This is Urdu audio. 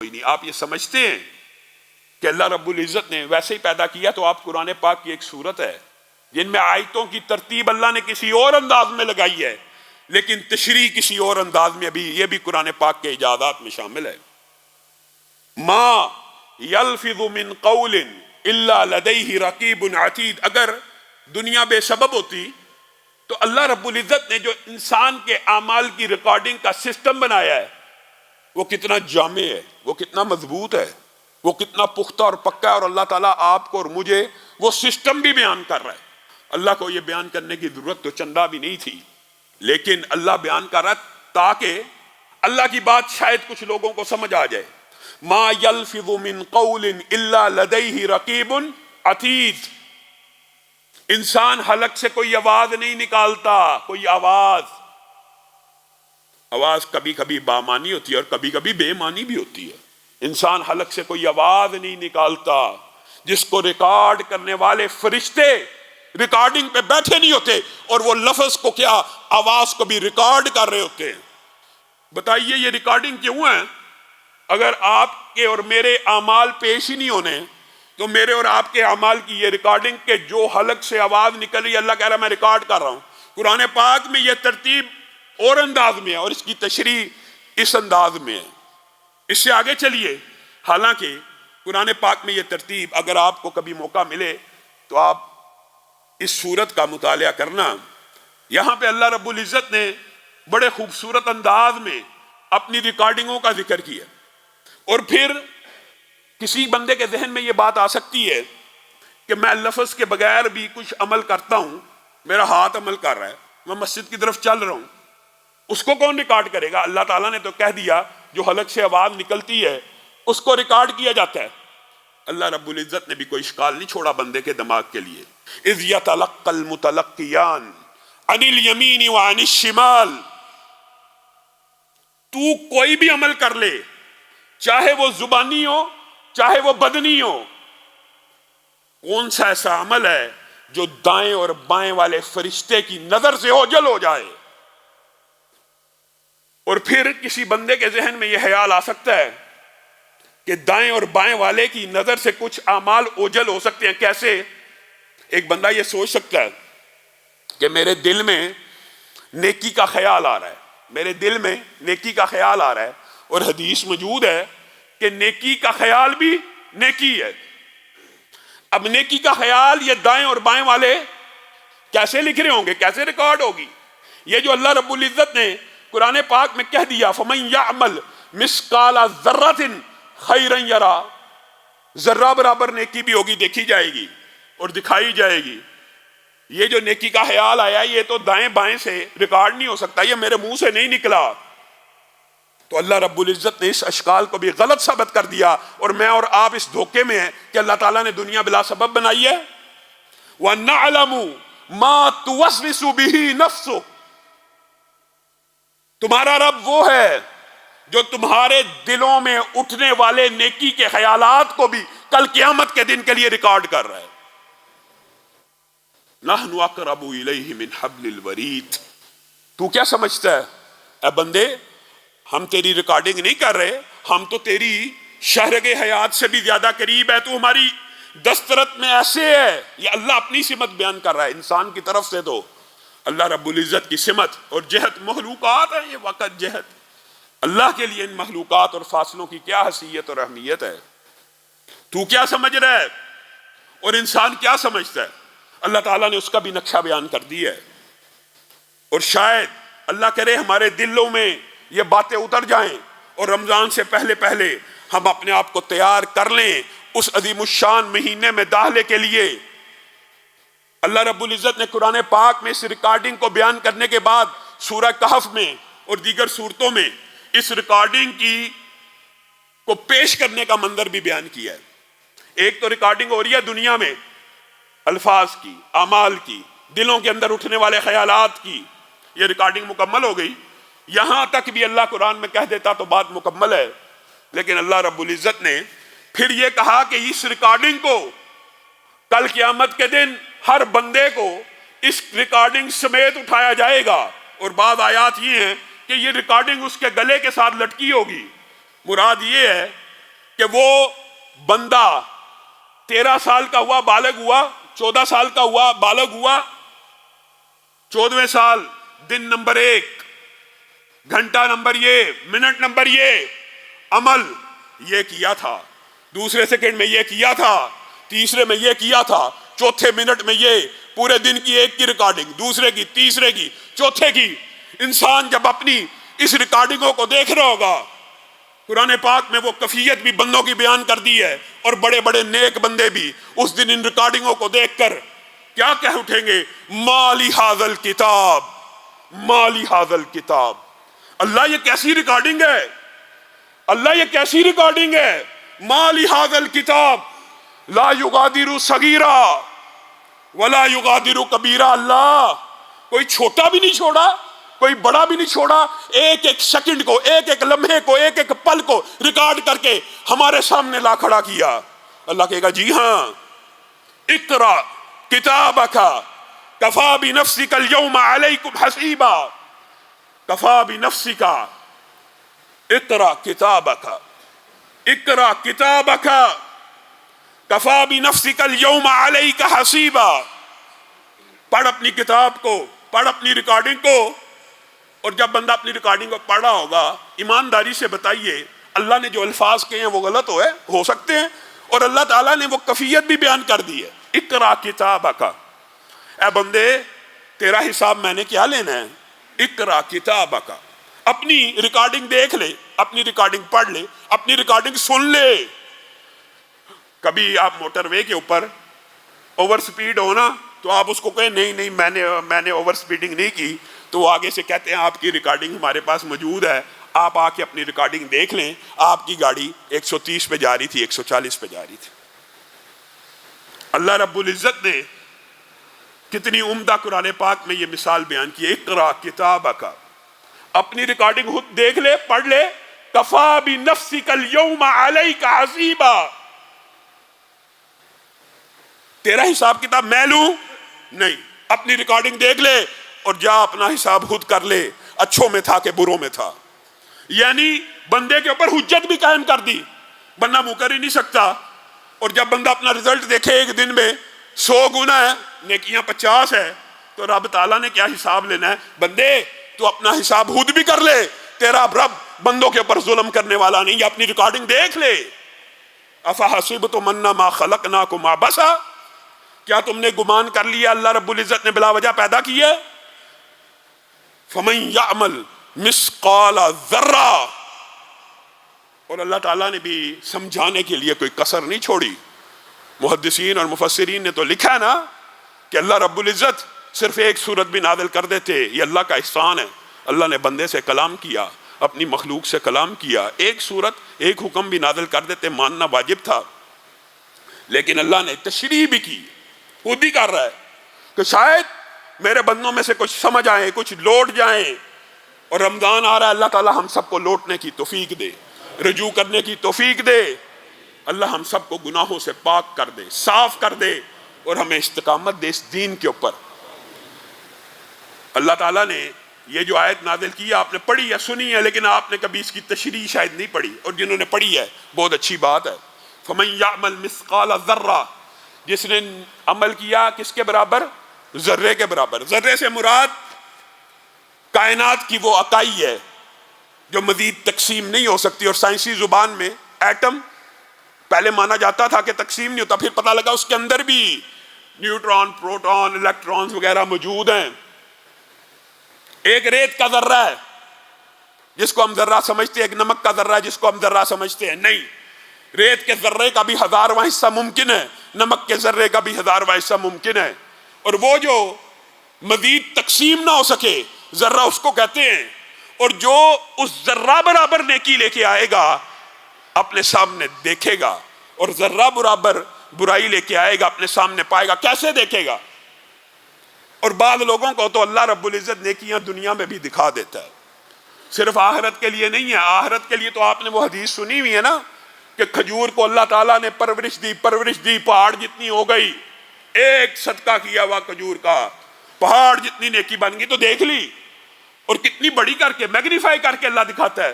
کوئی نہیں. آپ یہ سمجھتے ہیں کہ اللہ رب العزت نے ویسے ہی پیدا کیا؟ تو آپ قرآن پاک کی ایک سورت ہے جن میں آیتوں کی ترتیب اللہ نے کسی اور انداز میں لگائی ہے، لیکن تشریح کسی اور انداز میں. ابھی یہ بھی قرآن پاک کے ایجادات میں شامل ہے. ما یلفظ من قول الا لدیہ رقیب عتید. اگر دنیا بے سبب ہوتی تو اللہ رب العزت نے جو انسان کے اعمال کی ریکارڈنگ کا سسٹم بنایا ہے وہ کتنا جامع ہے، وہ کتنا مضبوط ہے، وہ کتنا پختہ اور پکا ہے. اور اللہ تعالیٰ آپ کو اور مجھے وہ سسٹم بھی بیان کر رہا ہے. اللہ کو یہ بیان کرنے کی ضرورت تو چندہ بھی نہیں تھی، لیکن اللہ بیان کر رہا ہے تاکہ اللہ کی بات شاید کچھ لوگوں کو سمجھ آ جائے. ما یلفظ من قول الا لدیہ رقیب عتید. انسان حلق سے کوئی آواز نہیں نکالتا. کوئی آواز کبھی کبھی بامانی ہوتی ہے اور کبھی کبھی بے معنی بھی ہوتی ہے. انسان حلق سے کوئی آواز نہیں نکالتا جس کو ریکارڈ کرنے والے فرشتے ریکارڈنگ پہ بیٹھے نہیں ہوتے اور وہ لفظ کو کیا آواز کو بھی ریکارڈ کر رہے ہوتے ہیں. بتائیے یہ ریکارڈنگ کیوں ہے؟ اگر آپ کے اور میرے اعمال پیش ہی نہیں ہونے تو میرے اور آپ کے اعمال کی یہ ریکارڈنگ کے جو حلق سے آواز نکل رہی ہے اللہ کہہ رہا ہے میں ریکارڈ کر رہا ہوں. قرآن پاک میں یہ ترتیب اور انداز میں ہے اور اس کی تشریح اس انداز میں ہے. اس سے آگے چلیے. حالانکہ قرآن پاک میں یہ ترتیب اگر آپ کو کبھی موقع ملے تو آپ اس سورت کا مطالعہ کرنا. یہاں پہ اللہ رب العزت نے بڑے خوبصورت انداز میں اپنی ریکارڈنگوں کا ذکر کیا. اور پھر کسی بندے کے ذہن میں یہ بات آ سکتی ہے کہ میں لفظ کے بغیر بھی کچھ عمل کرتا ہوں، میرا ہاتھ عمل کر رہا ہے، میں مسجد کی طرف چل رہا ہوں، اس کو کون ریکارڈ کرے گا؟ اللہ تعالیٰ نے تو کہہ دیا جو حلق سے آواز نکلتی ہے اس کو ریکارڈ کیا جاتا ہے. اللہ رب العزت نے بھی کوئی اشکال نہیں چھوڑا بندے کے دماغ کے لیے. اذ یتلقی المتلقیان عن الیمین وعن الشمال. تو کوئی بھی عمل کر لے، چاہے وہ زبانی ہو چاہے وہ بدنی ہو، کون سا ایسا عمل ہے جو دائیں اور بائیں والے فرشتے کی نظر سے اوجھل ہو جائے؟ اور پھر کسی بندے کے ذہن میں یہ خیال آ سکتا ہے کہ دائیں اور بائیں والے کی نظر سے کچھ اعمال اوجھل ہو سکتے ہیں. کیسے؟ ایک بندہ یہ سوچ سکتا ہے کہ میرے دل میں نیکی کا خیال آ رہا ہے، میرے دل میں نیکی کا خیال آ رہا ہے، اور حدیث موجود ہے کہ نیکی کا خیال بھی نیکی ہے. اب نیکی کا خیال یہ دائیں اور بائیں والے کیسے لکھ رہے ہوں گے، کیسے ریکارڈ ہوگی؟ یہ جو اللہ رب العزت نے قرآن پاک میں کہہ دیا فَمَن يَعْمَلْ مِثْقَالَ ذَرَّةٍ خَيْرًا يَرَى، ذرہ برابر نیکی بھی ہوگی، دیکھی جائے گی اور دکھائی جائے گی. یہ جو نیکی کا خیال آیا یہ تو دائیں بائیں سے ریکارڈ نہیں ہو سکتا، یہ میرے منہ سے نہیں نکلا. تو اللہ رب العزت نے اس اشکال کو بھی غلط ثابت کر دیا، اور میں اور آپ اس دھوکے میں ہیں کہ اللہ تعالیٰ نے دنیا بلا سبب بنائی ہے. وَنَعْلَمُ مَا تُوَسْوِسُ بِهِ نَفْسُ. تمہارا رب وہ ہے جو تمہارے دلوں میں اٹھنے والے نیکی کے خیالات کو بھی کل قیامت کے دن کے لیے ریکارڈ کر رہا ہے. نحن اقرب الیہ من حبل الورید. تو کیا سمجھتا ہے اے بندے ہم تیری ریکارڈنگ نہیں کر رہے، ہم تو تیری شہرگ حیات سے بھی زیادہ قریب ہے، تو ہماری دسترت میں ایسے ہے. یہ اللہ اپنی سمت بیان کر رہا ہے. انسان کی طرف سے تو اللہ رب العزت کی سمت اور جہت مخلوقات ہے، یہ وقت جہت اللہ کے لیے ان مخلوقات اور فاصلوں کی کیا حیثیت اور اہمیت ہے. تو کیا سمجھ رہا ہے اور انسان کیا سمجھتا ہے؟ اللہ تعالیٰ نے اس کا بھی نقشہ بیان کر دیا ہے. اور شاید اللہ کرے ہمارے دلوں میں یہ باتیں اتر جائیں اور رمضان سے پہلے پہلے ہم اپنے آپ کو تیار کر لیں اس عظیم الشان مہینے میں داخلے کے لیے. اللہ رب العزت نے قرآن پاک میں اس ریکارڈنگ کو بیان کرنے کے بعد سورہ کہف میں اور دیگر سورتوں میں اس ریکارڈنگ کی کو پیش کرنے کا منظر بھی بیان کیا ہے. ایک تو ریکارڈنگ ہو رہی ہے دنیا میں الفاظ کی، اعمال کی، دلوں کے اندر اٹھنے والے خیالات کی، یہ ریکارڈنگ مکمل ہو گئی. یہاں تک بھی اللہ قرآن میں کہہ دیتا تو بات مکمل ہے، لیکن اللہ رب العزت نے پھر یہ کہا کہ اس ریکارڈنگ کو کل قیامت کے دن ہر بندے کو اس ریکارڈنگ سمیت اٹھایا جائے گا. اور بعض آیات یہ ہیں کہ یہ ریکارڈنگ اس کے گلے کے ساتھ لٹکی ہوگی. مراد یہ ہے کہ وہ بندہ 13 سال کا ہوا بالغ ہوا، 14 سال کا ہوا بالغ ہوا، 14ویں سال دن نمبر 1، گھنٹہ نمبر یہ، منٹ نمبر یہ، عمل یہ کیا تھا، دوسرے سیکنڈ میں یہ کیا تھا، تیسرے میں یہ کیا تھا، چوتھے منٹ میں یہ، پورے دن کی ایک کی ریکارڈنگ، دوسرے کی، تیسرے کی، چوتھے کی۔ انسان جب اپنی اس ریکارڈنگوں کو دیکھ رہا ہوگا، قرآن پاک میں وہ کیفیت بھی بندوں کی بیان کر دی ہے، اور بڑے بڑے نیک بندے بھی اس دن ان ریکارڈنگوں کو دیکھ کر کیا کہہ اٹھیں گے؟ مالی حاذل کتاب، مالی حاذل کتاب۔ اللہ یہ کیسی ریکارڈنگ ہے، اللہ یہ کیسی ریکارڈنگ ہے؟ مالی حاذل کتاب لا یغادر صغیرہ ولا یغادر کبیرہ۔ اللہ کوئی چھوٹا بھی نہیں چھوڑا، کوئی بڑا بھی نہیں چھوڑا، ایک ایک سیکنڈ کو، ایک ایک لمحے کو، ایک ایک پل کو ریکارڈ کر کے ہمارے سامنے لا کھڑا کیا۔ اللہ کہے گا جی ہاں، اقرا کتابک کفا بنفسک اليوم علیکم حسیبا، کفا بنفسک، اقرا کتابک، اقرا کتابک کفا بنفسک اليوم علیک حسیبا۔ پڑھ اپنی کتاب کو، پڑھ اپنی ریکارڈنگ کو۔ اور جب بندہ اپنی ریکارڈنگ کو پڑھا ہوگا، ایمانداری سے بتائیے اللہ نے جو الفاظ کہے ہیں وہ غلط ہو سکتے ہیں، اور اللہ تعالیٰ نے وہ کیفیت بھی بیان کر دی ہے۔ اقرا کتابک، اے بندے تیرا حساب میں نے کیا لینا ہے؟ اقرا کتابک، اپنی ریکارڈنگ دیکھ لے، اپنی ریکارڈنگ پڑھ لے، اپنی ریکارڈنگ سن لے۔ کبھی آپ موٹر وے کے اوپر اوور سپیڈ ہونا تو آپ اس کو کہیں نہیں نہیں میں نے اوور سپیڈنگ نہیں کی، تو وہ آگے سے کہتے ہیں آپ کی ریکارڈنگ ہمارے پاس موجود ہے، آپ آ کے اپنی ریکارڈنگ دیکھ لیں، آپ کی گاڑی 130 پہ جا رہی تھی، 140 پہ جا رہی تھی۔ اللہ رب العزت نے کتنی عمدہ قرآن پاک میں یہ مثال بیان کی ہے۔ اقرا کتابک، اپنی ریکارڈنگ خود دیکھ لے، پڑھ لے۔ کفا بنفسک اليوم علیک حسیبا، تیرا حساب کتاب میں لوں نہیں، اپنی ریکارڈنگ دیکھ لے اور جا اپنا حساب خود کر لے، اچھوں میں تھا کہ بروں میں تھا۔ یعنی بندے کے اوپر حجت بھی قائم کر دی، بندہ منہ کر ہی نہیں سکتا۔ اور جب بندہ اپنا رزلٹ دیکھے ایک دن میں 100 گنا ہے، نیکیاں 50 ہے، تو رب تعالیٰ نے کیا حساب لینا ہے؟ بندے تو اپنا حساب خود بھی کر لے، تیرا رب بندوں کے اوپر ظلم کرنے والا نہیں، یہ اپنی ریکارڈنگ دیکھ لے۔ افحسبتم انما خلقناکم عبثا، کیا تم نے گمان کر لیا اللہ رب العزت نے بلا وجہ پیدا کی ہے؟ فمن یعمل مثقال ذرہ، اور اللہ تعالیٰ نے بھی سمجھانے کے لیے کوئی کسر نہیں چھوڑی۔ محدثین اور مفسرین نے تو لکھا ہے نا کہ اللہ رب العزت صرف ایک سورت بھی نازل کر دیتے، یہ اللہ کا احسان ہے۔ اللہ نے بندے سے کلام کیا، اپنی مخلوق سے کلام کیا، ایک سورت ایک حکم بھی نازل کر دیتے، ماننا واجب تھا، لیکن اللہ نے تشریح بھی کی، خود ہی کر رہا ہے کہ شاید میرے بندوں میں سے کچھ سمجھ آئیں، کچھ لوٹ جائیں۔ اور رمضان آ رہا ہے، اللہ تعالی ہم سب کو لوٹنے کی توفیق دے، رجوع کرنے کی توفیق دے۔ اللہ ہم سب کو گناہوں سے پاک کر دے، صاف کر دے، اور ہمیں استقامت دے اس دین کے اوپر۔ اللہ تعالیٰ نے یہ جو آیت نازل کی، آپ نے پڑھی ہے، سنی ہے، لیکن آپ نے کبھی اس کی تشریح شاید نہیں پڑھی، اور جنہوں نے پڑھی ہے بہت اچھی بات ہے۔ فَمَن يَعْمَلْ مِثْقَالَ ذَرَّةٍ، جس نے عمل کیا کس کے برابر؟ ذرے کے برابر۔ ذرے سے مراد کائنات کی وہ اکائی ہے جو مزید تقسیم نہیں ہو سکتی، اور سائنسی زبان میں ایٹم پہلے مانا جاتا تھا کہ تقسیم نہیں ہوتا، پھر پتہ لگا اس کے اندر بھی نیوٹران، پروٹون، الیکٹرونز وغیرہ موجود ہیں۔ ایک ریت کا ذرہ ہے جس کو ہم ذرہ سمجھتے ہیں، ایک نمک کا ذرہ ہے جس کو ہم ذرہ سمجھتے ہیں، نہیں، ریت کے ذرے کا بھی 1000واں حصہ ممکن ہے، نمک کے ذرے کا بھی 1000واں حصہ ممکن ہے، اور وہ جو مزید تقسیم نہ ہو سکے ذرہ اس کو کہتے ہیں۔ اور جو اس ذرہ برابر نیکی لے کے آئے گا اپنے سامنے دیکھے گا، اور ذرہ برابر برائی لے کے آئے گا اپنے سامنے پائے گا۔ کیسے دیکھے گا؟ اور بعض لوگوں کو تو اللہ رب العزت نیکیاں دنیا میں بھی دکھا دیتا ہے، صرف آخرت کے لیے نہیں ہے۔ آخرت کے لیے تو آپ نے وہ حدیث سنی ہوئی ہے نا کہ کھجور کو اللہ تعالیٰ نے پرورش دی، پہاڑ جتنی ہو گئی، ایک صدقہ کیا ہوا کھجور کا پہاڑ جتنی نیکی بن گئی، تو دیکھ لی، اور کتنی بڑی کر کے میگنیفائی کر کے اللہ دکھاتا ہے۔